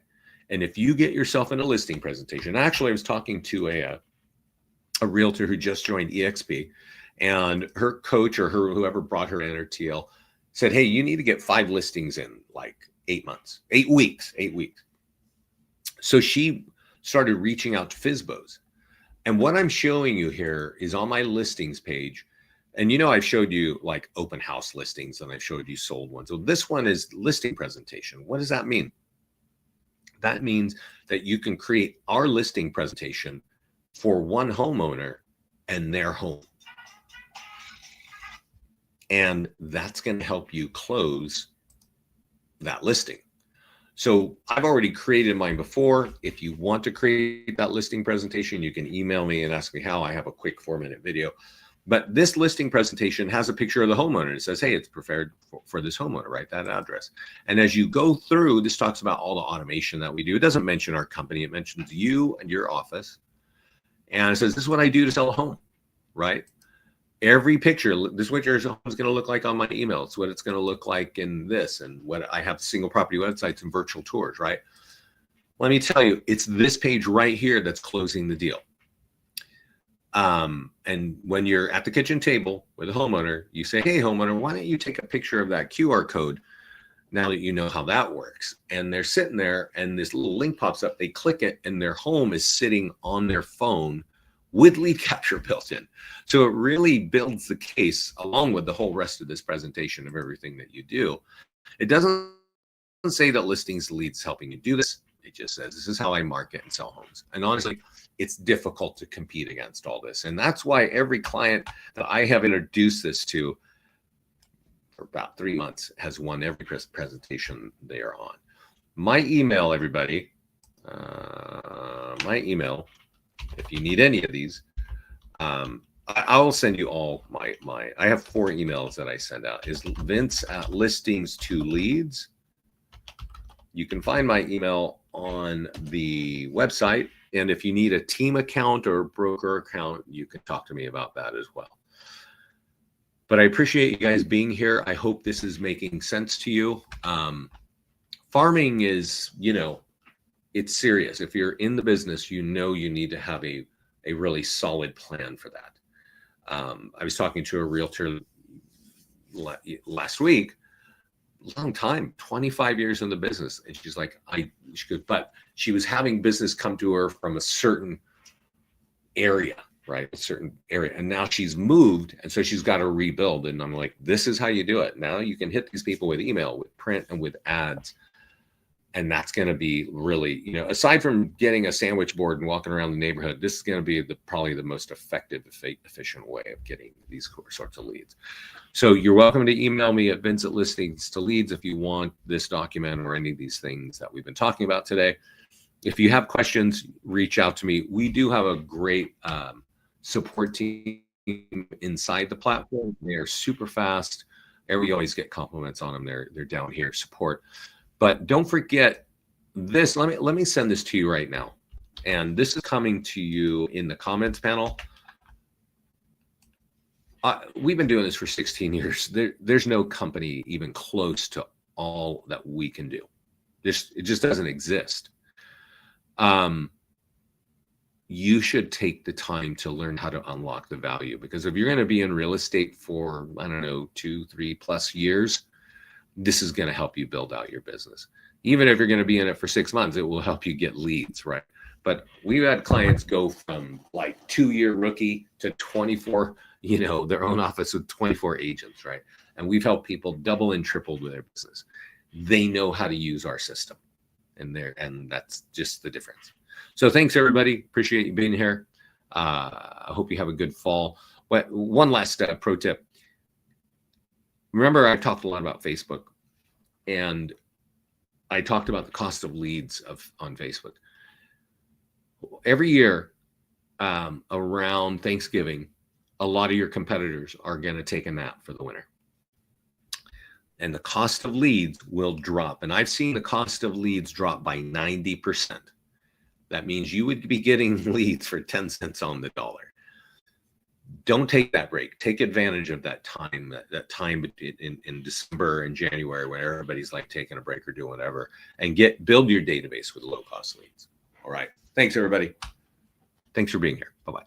And if you get yourself in a listing presentation, actually, I was talking to a realtor who just joined EXP, and her coach or whoever brought her in, her TL, said, hey, you need to get 5 listings in like 8 weeks. So she started reaching out to FSBOs. And what I'm showing you here is on my listings page. And I've showed you like open house listings and I've showed you sold ones. So this one is listing presentation. What does that mean? That means that you can create our listing presentation for one homeowner and their home. And that's going to help you close that listing. So I've already created mine before. If you want to create that listing presentation, you can email me and ask me how. I have a quick 4-minute video. But this listing presentation has a picture of the homeowner. It says, hey, it's prepared for this homeowner, right? That address. And as you go through, this talks about all the automation that we do. It doesn't mention our company. It mentions you and your office. And it says, this is what I do to sell a home, right? Every picture, this is what your home is going to look like on my email. It's what it's going to look like in this, and what I have single property websites and virtual tours, right? Let me tell you, it's this page right here that's closing the deal. And when you're at the kitchen table with a homeowner, you say, hey, homeowner, why don't you take a picture of that QR code now that you know how that works? And they're sitting there and this little link pops up. They click it and their home is sitting on their phone with lead capture built in. So it really builds the case along with the whole rest of this presentation of everything that you do. It doesn't say that listings to leads is helping you do this. It just says, this is how I market and sell homes. And honestly, it's difficult to compete against all this. And that's why every client that I have introduced this to for about 3 months has won every presentation they are on. My email, everybody, my email, if you need any of these, I will send you all my, I have 4 emails that I send out, is Vince@listings2leads. You can find my email on the website. And if you need a team account or a broker account, you can talk to me about that as well. But I appreciate you guys being here. I hope this is making sense to you. Farming is, you know, it's serious. If you're in the business, you know you need to have a really solid plan for that. I was talking to a realtor last week, long time, 25 years in the business. And she's like, she goes, but she was having business come to her from a certain area, right? A certain area. And now she's moved. And so she's got to rebuild. And I'm like, this is how you do it. Now you can hit these people with email, with print, and with ads. And that's going to be really, you know, aside from getting a sandwich board and walking around the neighborhood, this is going to be probably the most effective, efficient way of getting these sorts of leads. So you're welcome to email me at Vince@listings2leads if you want this document or any of these things that we've been talking about today. If you have questions, reach out to me. We do have a great support team inside the platform. They are super fast. And we always get compliments on them. They're down here, support. But don't forget this. Let me send this to you right now. And this is coming to you in the comments panel. We've been doing this for 16 years. There's no company even close to all that we can do. It just doesn't exist. You should take the time to learn how to unlock the value, because if you're going to be in real estate for, I don't know, 2, 3+ years, this is going to help you build out your business. Even if you're going to be in it for 6 months, it will help you get leads, right? But we've had clients go from like 2-year rookie to 24, you know, their own office with 24 agents, right? And we've helped people double and triple their business. They know how to use our system, and that's just the difference. So thanks, everybody. Appreciate you being here. I hope you have a good fall. One last pro tip. Remember, I talked a lot about Facebook, and I talked about the cost of leads on Facebook. Every year around Thanksgiving, a lot of your competitors are going to take a nap for the winter. And the cost of leads will drop. And I've seen the cost of leads drop by 90%. That means you would be getting leads for 10 cents on the dollar. Don't take that break. Take advantage of that time, that time in December and January when everybody's like taking a break or doing whatever, and build your database with low cost leads. All right. Thanks, everybody. Thanks for being here. Bye-bye.